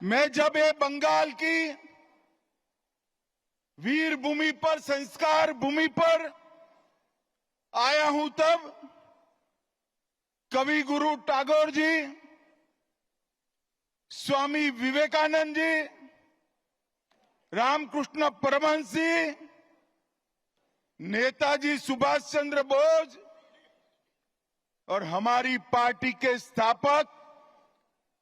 मैं जब ये बंगाल की वीर भूमि पर, संस्कार भूमि पर आया हूं, तब कवि गुरु टैगोर जी, स्वामी विवेकानंद जी, रामकृष्ण परमहंस जी, नेताजी सुभाष चंद्र बोस और हमारी पार्टी के स्थापक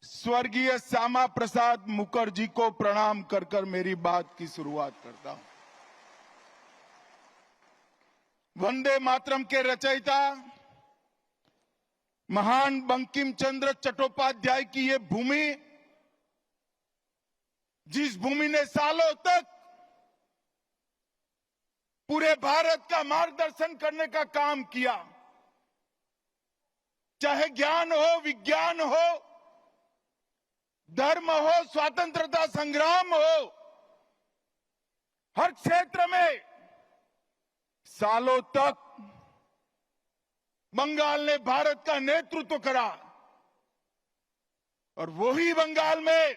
स्वर्गीय श्यामा प्रसाद मुखर्जी को प्रणाम कर कर मेरी बात की शुरुआत करता हूं। वंदे मातरम के रचयिता महान बंकिम चंद्र चट्टोपाध्याय की ये भूमि, जिस भूमि ने सालों तक पूरे भारत का मार्गदर्शन करने का काम किया, चाहे ज्ञान हो, विज्ञान हो, धर्म हो, स्वतंत्रता संग्राम हो, हर क्षेत्र में सालों तक बंगाल ने भारत का नेतृत्व करा। और वही बंगाल में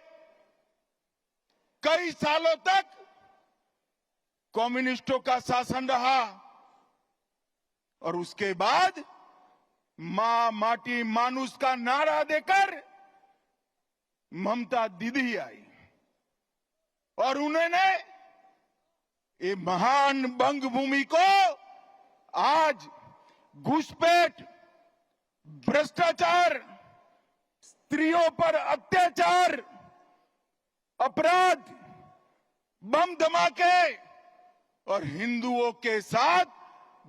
कई सालों तक कम्युनिस्टों का शासन रहा और उसके बाद मां माटी मानुष का नारा देकर ममता दीदी आई और उन्होंने ये महान बंग भूमि को आज घुसपैठ, भ्रष्टाचार, स्त्रियों पर अत्याचार, अपराध, बम धमाके और हिंदुओं के साथ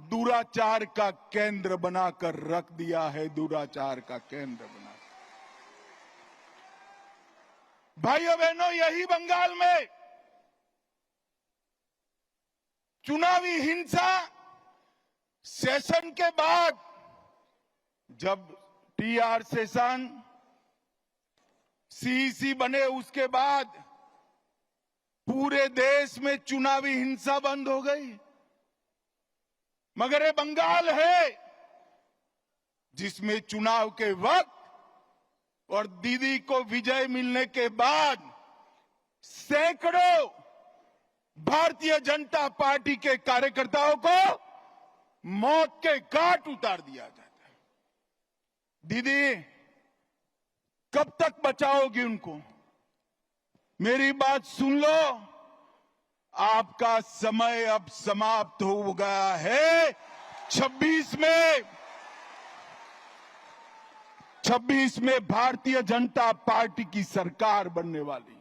दुराचार का केंद्र बनाकर रख दिया है। दुराचार का केंद्र बना। भाइयों बहनों, यही बंगाल में चुनावी हिंसा सेशन के बाद, जब टीआर सेशन सीईसी बने, उसके बाद पूरे देश में चुनावी हिंसा बंद हो गई। मगर ये बंगाल है जिसमें चुनाव के वक्त और दीदी को विजय मिलने के बाद सैकड़ों भारतीय जनता पार्टी के कार्यकर्ताओं को मौत के घाट उतार दिया जाता है। दीदी, कब तक बचाओगी उनको? मेरी बात सुन लो, आपका समय अब समाप्त हो गया है। 26 में भारतीय जनता पार्टी की सरकार बनने वाली।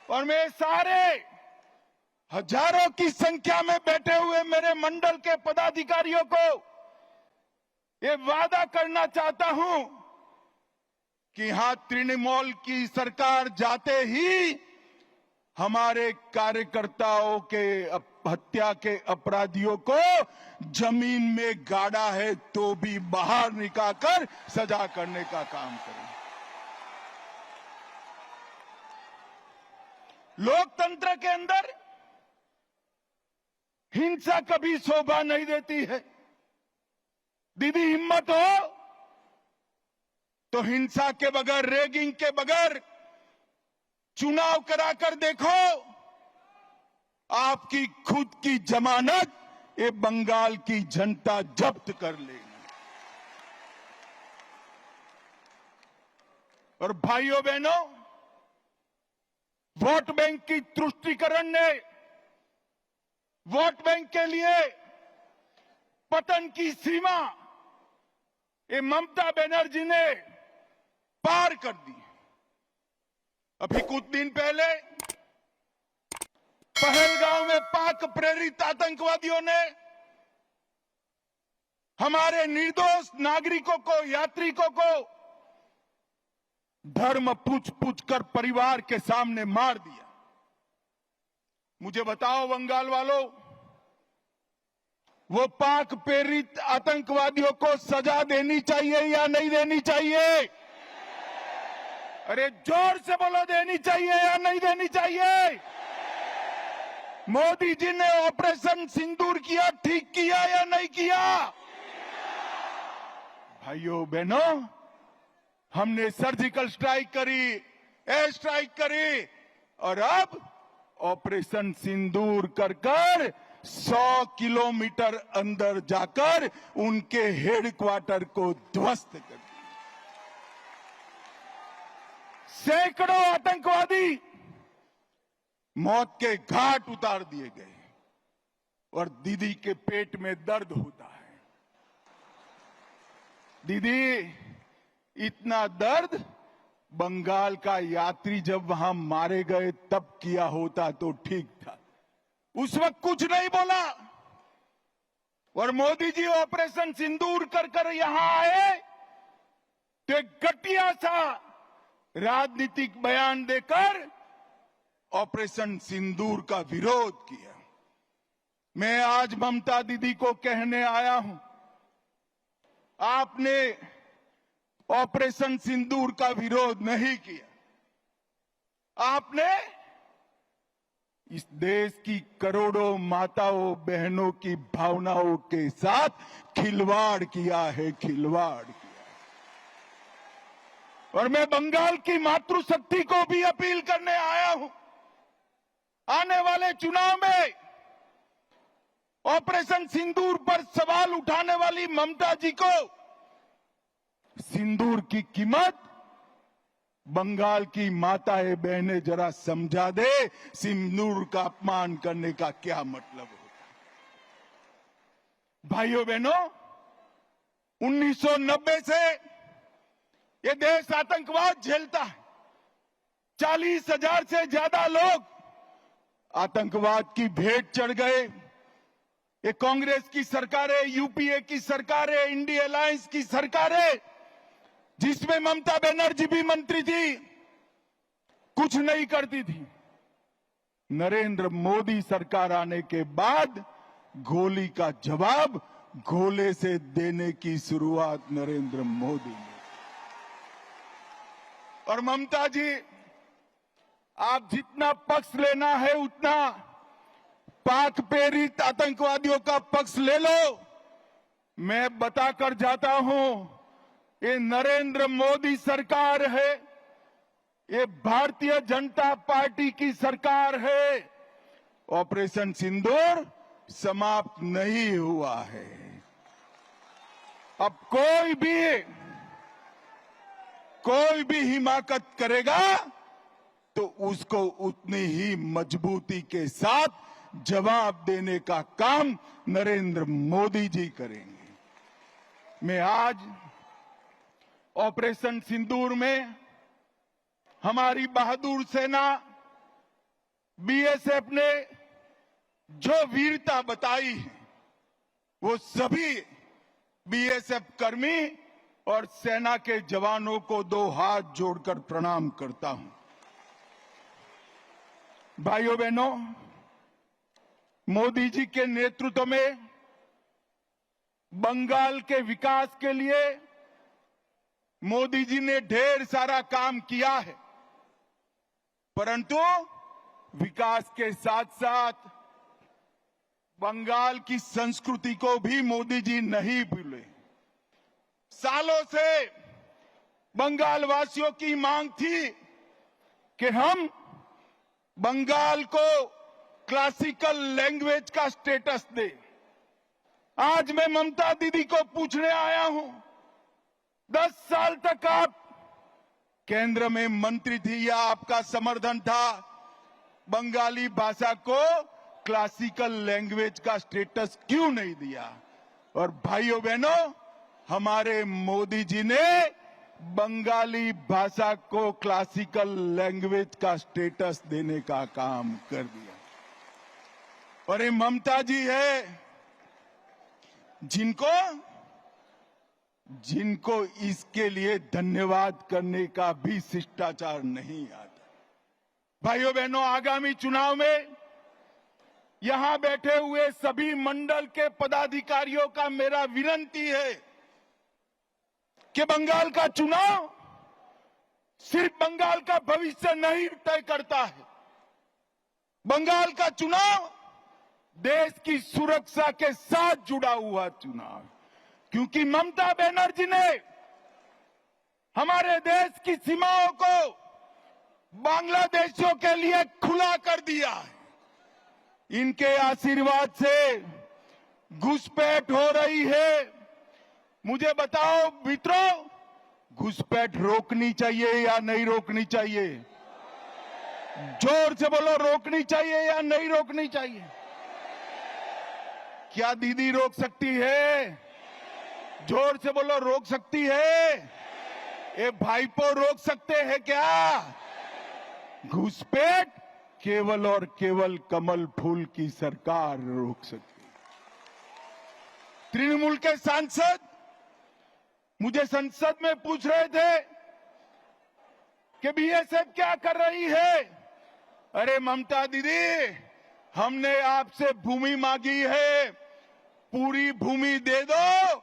और मैं सारे हजारों की संख्या में बैठे हुए मेरे मंडल के पदाधिकारियों को ये वादा करना चाहता हूं कि यहां तृणमूल की सरकार जाते ही हमारे कार्यकर्ताओं के हत्या के अपराधियों को जमीन में गाड़ा है तो भी बाहर निकालकर सजा करने का काम करें। लोकतंत्र के अंदर हिंसा कभी शोभा नहीं देती है। दीदी, हिम्मत हो तो हिंसा के बगैर, रैगिंग के बगैर चुनाव कराकर देखो। आपकी खुद की जमानत ये बंगाल की जनता जब्त कर लेगी। और भाइयों बहनों, वोट बैंक की तुष्टीकरण ने वोट बैंक के लिए पतन की सीमा ये ममता बनर्जी ने पार कर दी। अभी कुछ दिन पहले पहलगांव में पाक प्रेरित आतंकवादियों ने हमारे निर्दोष नागरिकों को, यात्रिकों को धर्म पूछ पूछ कर परिवार के सामने मार दिया। मुझे बताओ बंगाल वालों, वो पाक प्रेरित आतंकवादियों को सजा देनी चाहिए या नहीं देनी चाहिए? अरे जोर से बोलो, देनी चाहिए या नहीं देनी चाहिए? मोदी जी ने ऑपरेशन सिंदूर किया, ठीक किया या नहीं किया? भाइयों बहनों, हमने सर्जिकल स्ट्राइक करी, एयर स्ट्राइक करी और अब ऑपरेशन सिंदूर कर 100 किलोमीटर अंदर जाकर उनके हेडक्वार्टर को ध्वस्त कर दिया। सैकड़ों आतंकवादी मौत के घाट उतार दिए गए और दीदी के पेट में दर्द होता है। दीदी, इतना दर्द बंगाल का यात्री जब वहां मारे गए तब किया होता तो ठीक था। उस वक्त कुछ नहीं बोला और मोदी जी ऑपरेशन सिंदूर कर यहां आए तो एक घटिया सा राजनीतिक बयान देकर ऑपरेशन सिंदूर का विरोध किया। मैं आज ममता दीदी को कहने आया हूं, आपने ऑपरेशन सिंदूर का विरोध नहीं किया। आपने इस देश की करोड़ों माताओं बहनों की भावनाओं के साथ खिलवाड़ किया है, खिलवाड़ किया। और मैं बंगाल की मातृशक्ति को भी अपील करने आया हूं, आने वाले चुनाव में ऑपरेशन सिंदूर पर सवाल उठाने वाली ममता जी को सिंदूर की कीमत बंगाल की माताएं बहनें जरा समझा दे, सिंदूर का अपमान करने का क्या मतलब होता है। भाइयों बहनों, 1990 से ये देश आतंकवाद झेलता है। 40,000 से ज्यादा लोग आतंकवाद की भेंट चढ़ गए। ये कांग्रेस की सरकारें, यूपीए की सरकारें, इंडिया अलायंस की सरकारें, जिसमें ममता बनर्जी भी मंत्री थी, कुछ नहीं करती थी। नरेंद्र मोदी सरकार आने के बाद गोली का जवाब गोले से देने की शुरुआत नरेंद्र मोदी ने। और ममता जी, आप जितना पक्ष लेना है उतना पाक प्रेरित आतंकवादियों का पक्ष ले लो। मैं बताकर जाता हूं, ये नरेंद्र मोदी सरकार है, ये भारतीय जनता पार्टी की सरकार है। ऑपरेशन सिंदूर समाप्त नहीं हुआ है। अब कोई भी हिमाकत करेगा तो उसको उतनी ही मजबूती के साथ जवाब देने का काम नरेंद्र मोदी जी करेंगे। मैं आज ऑपरेशन सिंदूर में हमारी बहादुर सेना बीएसएफ ने जो वीरता बताई है, वो सभी बीएसएफ कर्मी और सेना के जवानों को 2 हाथ जोड़कर प्रणाम करता हूं। भाइयों बहनों, मोदी जी के नेतृत्व में बंगाल के विकास के लिए मोदी जी ने ढेर सारा काम किया है, परंतु विकास के साथ साथ बंगाल की संस्कृति को भी मोदी जी नहीं भूले। सालों से बंगाल वासियों की मांग थी कि हम बंगाल को क्लासिकल लैंग्वेज का स्टेटस दे। आज मैं ममता दीदी को पूछने आया हूं, 10 साल तक आप केंद्र में मंत्री थी या आपका समर्थन था, बंगाली भाषा को क्लासिकल लैंग्वेज का स्टेटस क्यों नहीं दिया? और भाइयों बहनों, हमारे मोदी जी ने बंगाली भाषा को क्लासिकल लैंग्वेज का स्टेटस देने का काम कर दिया। और ये ममता जी है जिनको इसके लिए धन्यवाद करने का भी शिष्टाचार नहीं आता। भाइयों बहनों, आगामी चुनाव में यहां बैठे हुए सभी मंडल के पदाधिकारियों का मेरा विनती है कि बंगाल का चुनाव सिर्फ बंगाल का भविष्य नहीं तय करता है। बंगाल का चुनाव देश की सुरक्षा के साथ जुड़ा हुआ चुनाव, क्योंकि ममता बनर्जी ने हमारे देश की सीमाओं को बांग्लादेशियों के लिए खुला कर दिया है। इनके आशीर्वाद से घुसपैठ हो रही है। मुझे बताओ मित्रों, घुसपैठ रोकनी चाहिए या नहीं रोकनी चाहिए? जोर से बोलो, रोकनी चाहिए या नहीं रोकनी चाहिए? क्या दीदी रोक सकती है? जोर से बोलो, रोक सकती है? ये भाईपो रोक सकते हैं क्या? घुसपैठ केवल और केवल कमल फूल की सरकार रोक सकती है। तृणमूल के सांसद मुझे संसद में पूछ रहे थे कि बीएसएफ क्या कर रही है। अरे ममता दीदी, हमने आपसे भूमि मांगी है, पूरी भूमि दे दो,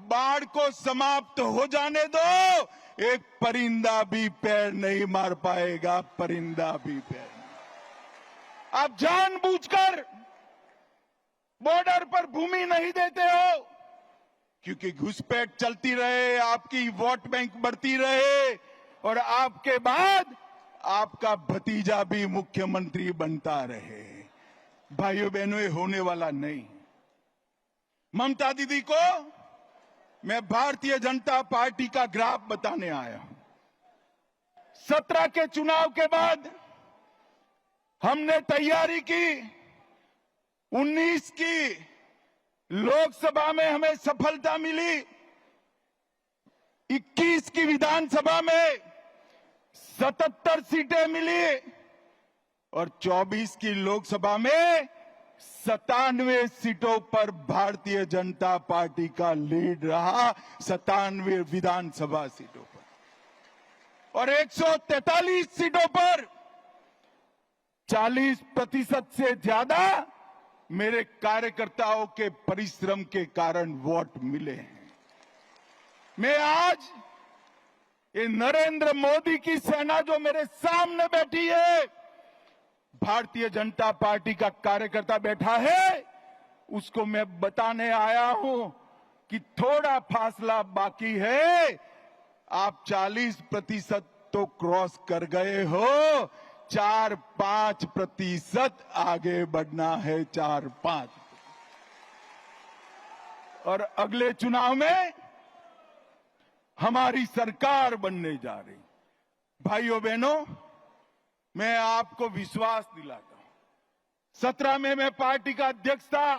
बाढ़ को समाप्त हो जाने दो, एक परिंदा भी पैर नहीं मार पाएगा, परिंदा भी पैर नहीं। आप जानबूझकर बॉर्डर पर भूमि नहीं देते हो क्योंकि घुसपैठ चलती रहे, आपकी वोट बैंक बढ़ती रहे और आपके बाद आपका भतीजा भी मुख्यमंत्री बनता रहे। भाइयों बहनों, ये होने वाला नहीं। ममता दीदी को मैं भारतीय जनता पार्टी का ग्राफ बताने आया हूं। 17 के चुनाव के बाद हमने तैयारी की, 19 की लोकसभा में हमें सफलता मिली, 21 की विधानसभा में 77 सीटें मिली और 24 की लोकसभा में 97 सीटों पर भारतीय जनता पार्टी का लीड रहा, 97 विधानसभा सीटों पर और 143 सीटों पर 40% से ज्यादा मेरे कार्यकर्ताओं के परिश्रम के कारण वोट मिले हैं। मैं आज ये नरेंद्र मोदी की सेना जो मेरे सामने बैठी है, भारतीय जनता पार्टी का कार्यकर्ता बैठा है, उसको मैं बताने आया हूं कि थोड़ा फासला बाकी है। आप 40% तो क्रॉस कर गए हो, 4-5% आगे बढ़ना है, 4-5। और अगले चुनाव में हमारी सरकार बनने जा रही। भाइयों बहनों, मैं आपको विश्वास दिलाता हूं, 17 में मैं पार्टी का अध्यक्ष था,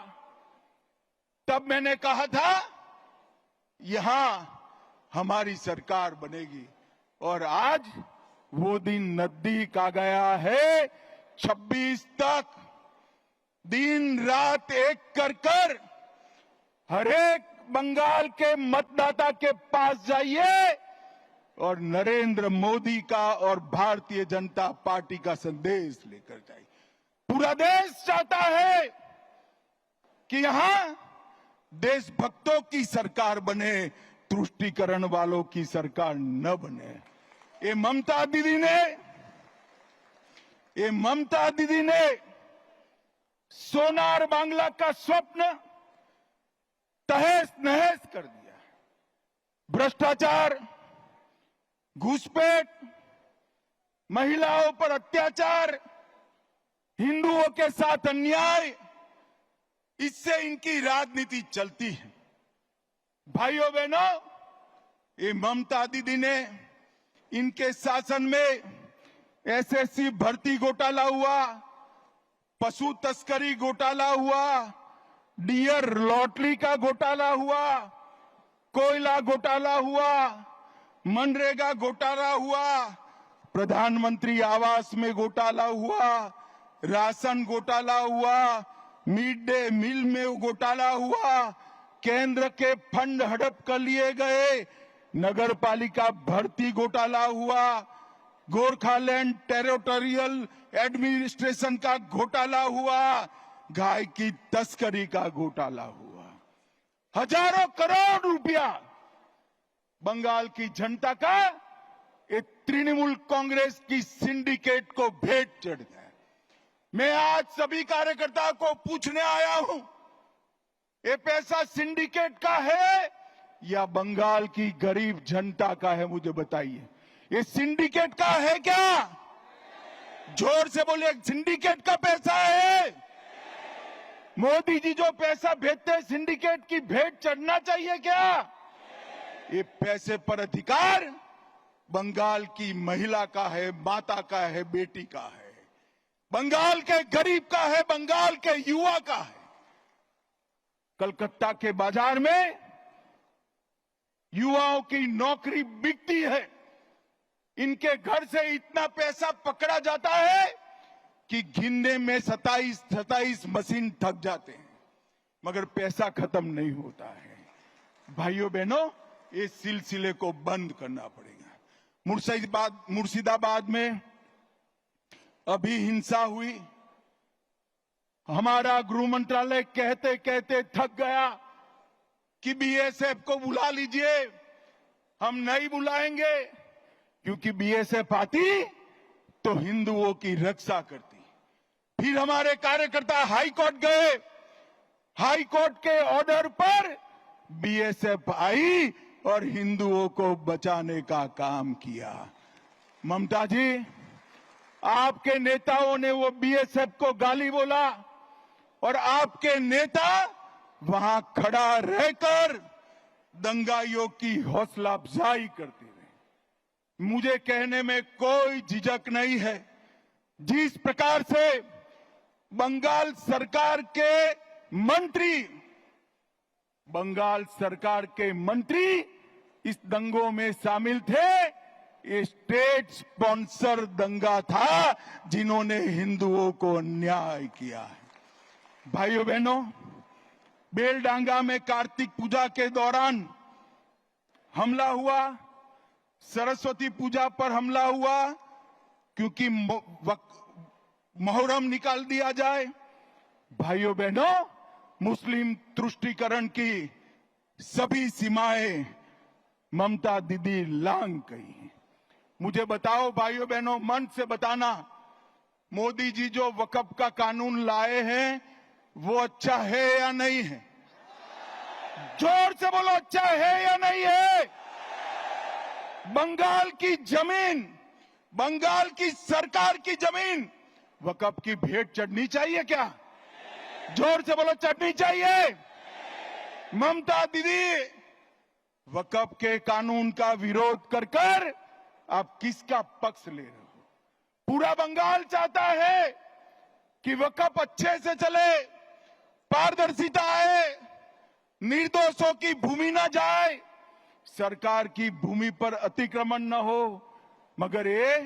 तब मैंने कहा था यहां हमारी सरकार बनेगी और आज वो दिन नजदीक आ गया है। 26 तक दिन रात एक कर हर एक बंगाल के मतदाता के पास जाइए और नरेंद्र मोदी का और भारतीय जनता पार्टी का संदेश लेकर जाइए। पूरा देश चाहता है कि यहां देशभक्तों की सरकार बने, तुष्टीकरण वालों की सरकार न बने। ये ममता दीदी ने सोनार बांग्ला का स्वप्न तहस नहस कर दिया। भ्रष्टाचार, घुसपैठ, महिलाओं पर अत्याचार, हिंदुओं के साथ अन्याय, इससे इनकी राजनीति चलती है। भाइयों बहनों, ये ममता दीदी ने इनके शासन में एसएससी भर्ती घोटाला हुआ, पशु तस्करी घोटाला हुआ, डियर लॉटरी का घोटाला हुआ, कोयला घोटाला हुआ, मनरेगा घोटाला हुआ, प्रधानमंत्री आवास में घोटाला हुआ, राशन घोटाला हुआ, मिड डे मील में घोटाला हुआ, केंद्र के फंड हड़प कर लिए गए, नगर पालिका भर्ती घोटाला हुआ, गोरखालैंड टेरिटोरियल एडमिनिस्ट्रेशन का घोटाला हुआ, गाय की तस्करी का घोटाला हुआ। हजारों करोड़ रुपया बंगाल की जनता का ये तृणमूल कांग्रेस की सिंडिकेट को भेंट चढ़ गया। मैं आज सभी कार्यकर्ताओं को पूछने आया हूं, ये पैसा सिंडिकेट का है या बंगाल की गरीब जनता का है? मुझे बताइए। ये सिंडिकेट का है क्या? जोर से बोलिए, सिंडिकेट का पैसा है। मोदी जी जो पैसा भेजते हैं सिंडिकेट की भेंट चढ़ना चाहिए क्या? ये पैसे पर अधिकार बंगाल की महिला का है, माता का है, बेटी का है, बंगाल के गरीब का है, बंगाल के युवा का है। कलकत्ता के बाजार में युवाओं की नौकरी बिकती है। इनके घर से इतना पैसा पकड़ा जाता है कि गिनने में 27 मशीन थक जाते हैं, मगर पैसा खत्म नहीं होता है। भाइयों बहनों, इस सिलसिले को बंद करना पड़ेगा। मुर्शिदाबाद में अभी हिंसा हुई। हमारा गृह मंत्रालय कहते कहते थक गया कि बीएसएफ को बुला लीजिए। हम नहीं बुलाएंगे, क्योंकि बीएसएफ आती तो हिंदुओं की रक्षा करती। फिर हमारे कार्यकर्ता हाई कोर्ट गए। हाई कोर्ट के ऑर्डर पर बीएसएफ आई और हिंदुओं को बचाने का काम किया। ममता जी, आपके नेताओं ने वो बीएसएफ को गाली बोला और आपके नेता वहां खड़ा रहकर दंगाइयों की हौसला अफजाई करते रहे। मुझे कहने में कोई झिझक नहीं है, जिस प्रकार से बंगाल सरकार के मंत्री इस दंगों में शामिल थे। ये स्टेट स्पॉन्सर दंगा था जिन्होंने हिंदुओं को अन्याय किया है। भाइयों बहनों, बेलडांगा में कार्तिक पूजा के दौरान हमला हुआ, सरस्वती पूजा पर हमला हुआ, क्योंकि मुहर्रम निकाल दिया जाए। भाइयों बहनों, मुस्लिम तुष्टीकरण की सभी सीमाएं ममता दीदी लांघ गई। मुझे बताओ भाइयों बहनों, मन से बताना, मोदी जी जो वक्फ का कानून लाए हैं वो अच्छा है या नहीं है? जोर से बोलो, अच्छा है या नहीं है? बंगाल की जमीन, बंगाल की सरकार की जमीन वक्फ की भेंट चढ़नी चाहिए क्या? जोर से बोलो, चढ़नी चाहिए। ममता दीदी, वक्फ के कानून का विरोध कर आप किसका पक्ष ले रहे हो? पूरा बंगाल चाहता है कि वक्फ अच्छे से चले, पारदर्शिता आए, निर्दोषों की भूमि न जाए, सरकार की भूमि पर अतिक्रमण न हो, मगर ये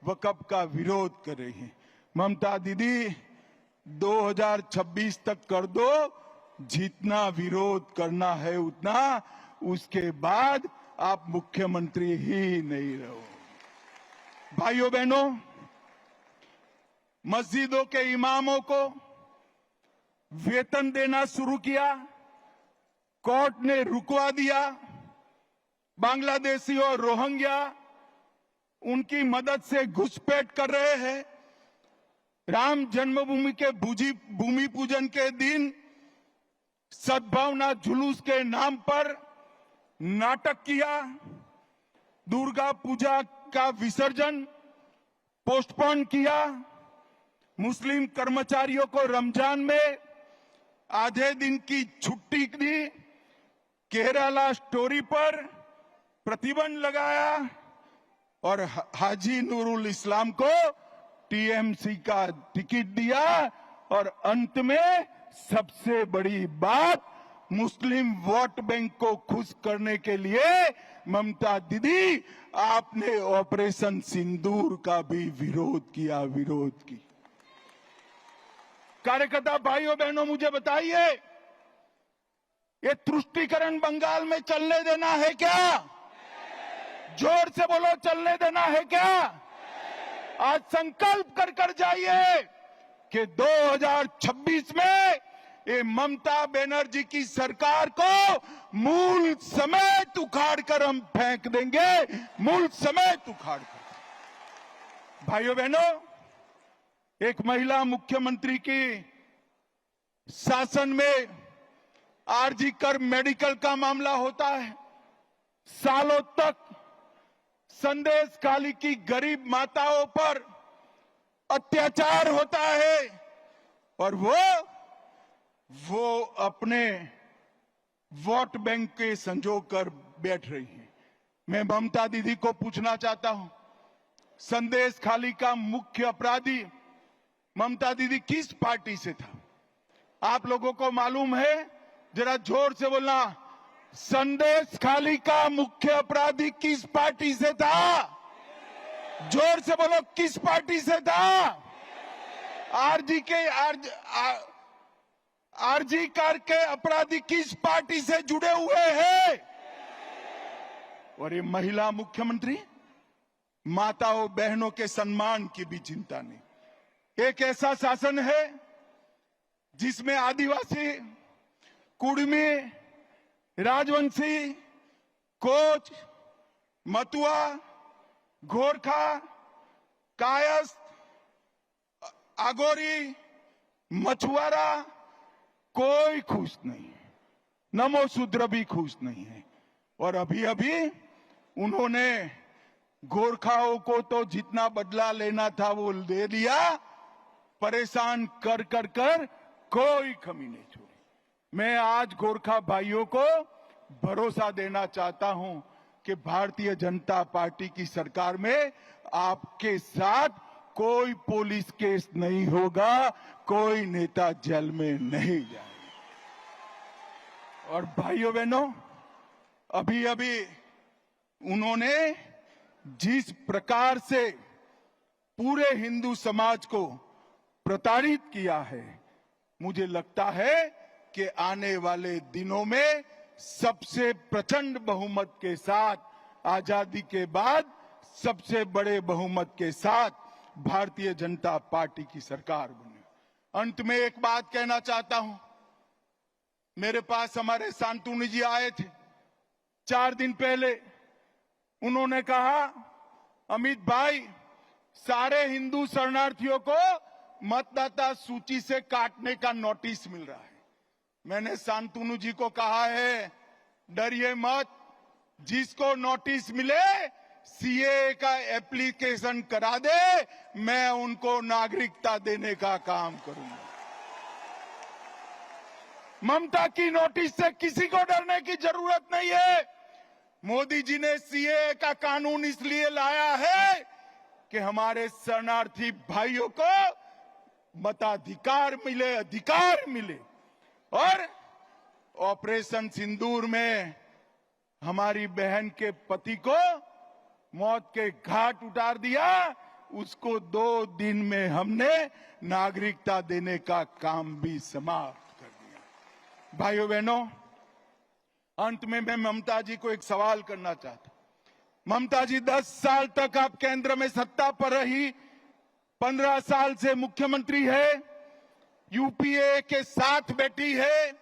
वक्फ का विरोध कर रही है। ममता दीदी, 2026 तक कर दो, जितना विरोध करना है उतना, उसके बाद आप मुख्यमंत्री ही नहीं रहो। भाइयों बहनों, मस्जिदों के इमामों को वेतन देना शुरू किया, कोर्ट ने रुकवा दिया। बांग्लादेशी और रोहिंग्या उनकी मदद से घुसपैठ कर रहे हैं। राम जन्मभूमि के भूमि पूजन के दिन सद्भावना जुलूस के नाम पर नाटक किया। दुर्गा पूजा का विसर्जन पोस्टपोन किया। मुस्लिम कर्मचारियों को रमजान में आधे दिन की छुट्टी दी। केरला स्टोरी पर प्रतिबंध लगाया और हाजी नूरुल इस्लाम को टीएमसी का टिकट दिया। और अंत में सबसे बड़ी बात, मुस्लिम वोट बैंक को खुश करने के लिए ममता दीदी, आपने ऑपरेशन सिंदूर का भी विरोध किया। कार्यकर्ता भाइयों बहनों, मुझे बताइए, ये तुष्टीकरण बंगाल में चलने देना है क्या? जोर से बोलो, चलने देना है क्या? आज संकल्प कर जाइए कि 2026 में ये ममता बनर्जी की सरकार को मूल समेत उखाड़ कर हम फेंक देंगे, मूल समेत उखाड़ कर। भाइयों बहनों, एक महिला मुख्यमंत्री की शासन में आरजी कर मेडिकल का मामला होता है, सालों तक संदेश खाली की गरीब माताओं पर अत्याचार होता है और वो अपने वोट बैंक के संजो कर बैठ रही है। मैं ममता दीदी को पूछना चाहता हूं, संदेश खाली का मुख्य अपराधी ममता दीदी किस पार्टी से था? आप लोगों को मालूम है? जरा जोर से बोलना, संदेश खाली का मुख्य अपराधी किस पार्टी से था? जोर से बोलो, किस पार्टी से था? आरजी कार के अपराधी किस पार्टी से जुड़े हुए हैं? और ये महिला मुख्यमंत्री, माताओं बहनों के सम्मान की भी चिंता नहीं। एक ऐसा शासन है जिसमें आदिवासी, कुड़मी, राजवंशी, कोच, मतुआ, गोरखा, कायस्थ, आगोरी, मछुआरा कोई खुश नहीं है, नमो शूद्र भी खुश नहीं है। और अभी अभी उन्होंने गोरखाओं को तो जितना बदला लेना था वो दे दिया, परेशान कर कर कर कोई कमी नहीं छोड़ी। मैं आज गोरखा भाइयों को भरोसा देना चाहता हूं कि भारतीय जनता पार्टी की सरकार में आपके साथ कोई पुलिस केस नहीं होगा, कोई नेता जेल में नहीं जाएगा। और भाइयों बहनों, अभी अभी उन्होंने जिस प्रकार से पूरे हिंदू समाज को प्रताड़ित किया है, मुझे लगता है कि आने वाले दिनों में सबसे प्रचंड बहुमत के साथ, आजादी के बाद सबसे बड़े बहुमत के साथ भारतीय जनता पार्टी की सरकार बने। अंत में एक बात कहना चाहता हूं, मेरे पास हमारे शांतनु जी आए थे 4 दिन पहले। उन्होंने कहा, अमित भाई, सारे हिंदू शरणार्थियों को मतदाता सूची से काटने का नोटिस मिल रहा है। मैंने शांतनु जी को कहा है, डरिए मत, जिसको नोटिस मिले सीए का एप्लीकेशन करा दे, मैं उनको नागरिकता देने का काम करूंगा। ममता की नोटिस से किसी को डरने की जरूरत नहीं है। मोदी जी ने सीए का कानून इसलिए लाया है कि हमारे शरणार्थी भाइयों को मताधिकार मिले, अधिकार मिले। और ऑपरेशन सिंदूर में हमारी बहन के पति को मौत के घाट उतार दिया, उसको 2 दिन में हमने नागरिकता देने का काम भी समाप्त कर दिया। भाइयों बहनों, अंत में मैं ममता जी को एक सवाल करना चाहता हूं। ममता जी 10 साल तक आप केंद्र में सत्ता पर रही, 15 साल से मुख्यमंत्री है, यूपीए के साथ बैठी है,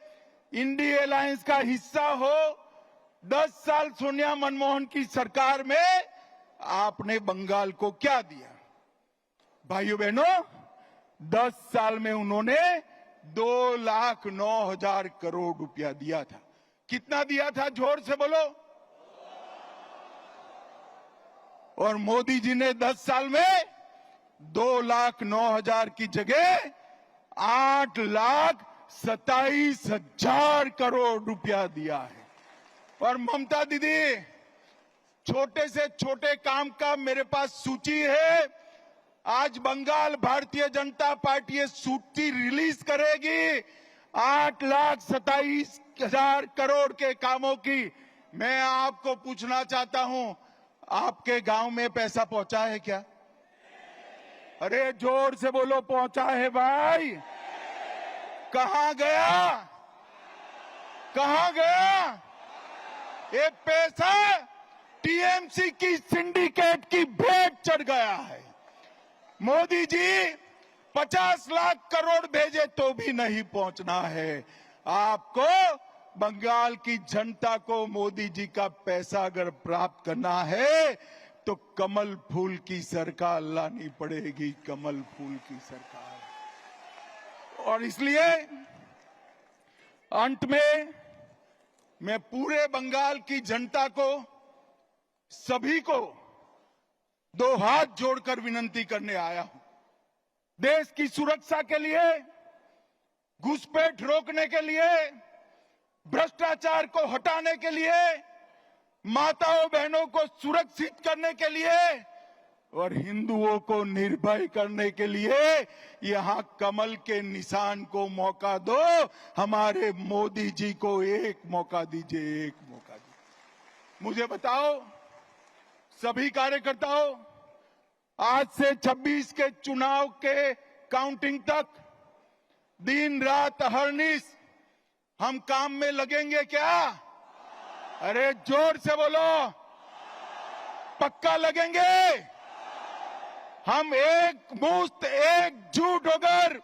इंडिया अलायंस का हिस्सा हो। 10 साल सोनिया मनमोहन की सरकार में आपने बंगाल को क्या दिया? भाइयों बहनों, 10 साल में उन्होंने 2,09,000 करोड़ रुपया दिया था। कितना दिया था? जोर से बोलो। और मोदी जी ने 10 साल में 2,09,000 की जगह 8,27,000 करोड़ रुपया दिया है। और ममता दीदी, छोटे से छोटे काम का मेरे पास सूची है। आज बंगाल भारतीय जनता पार्टी ये सूची रिलीज करेगी 8,27,000 करोड़ के कामों की। मैं आपको पूछना चाहता हूं, आपके गांव में पैसा पहुंचा है क्या? अरे जोर से बोलो, पहुंचा है भाई? कहां गया? कहां गया ये पैसा? टीएमसी की सिंडिकेट की भेंट चढ़ गया है। मोदी जी 50 लाख करोड़ भेजे तो भी नहीं पहुंचना है। आपको बंगाल की जनता को मोदी जी का पैसा अगर प्राप्त करना है तो कमल फूल की सरकार लानी पड़ेगी, कमल फूल की सरकार। और इसलिए अंत में मैं पूरे बंगाल की जनता को, सभी को दो हाथ जोड़कर विनती करने आया हूं। देश की सुरक्षा के लिए, घुसपैठ रोकने के लिए, भ्रष्टाचार को हटाने के लिए, माताओं बहनों को सुरक्षित करने के लिए और हिंदुओं को निर्भय करने के लिए यहां कमल के निशान को मौका दो। हमारे मोदी जी को एक मौका दीजिए, एक मौका दीजिए। मुझे बताओ सभी कार्यकर्ताओं, आज से 26 के चुनाव के काउंटिंग तक दिन रात अहर्निश हम काम में लगेंगे क्या? अरे जोर से बोलो, पक्का लगेंगे। हम एकमुश्त एकजुट होकर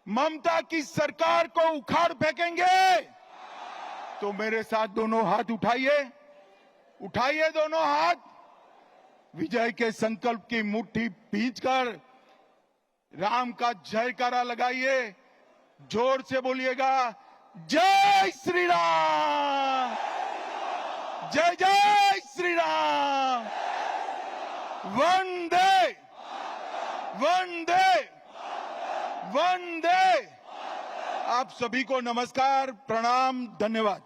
ममता की सरकार को उखाड़ फेंकेंगे। तो मेरे साथ दोनों हाथ उठाइए, उठाइए दोनों हाथ, विजय के संकल्प की मुट्ठी भींचकर राम का जयकारा लगाइए। जोर से बोलिएगा, जय श्री राम, जय जय श्री राम, वंदे वंदे वंदे। आप सभी को नमस्कार, प्रणाम, धन्यवाद।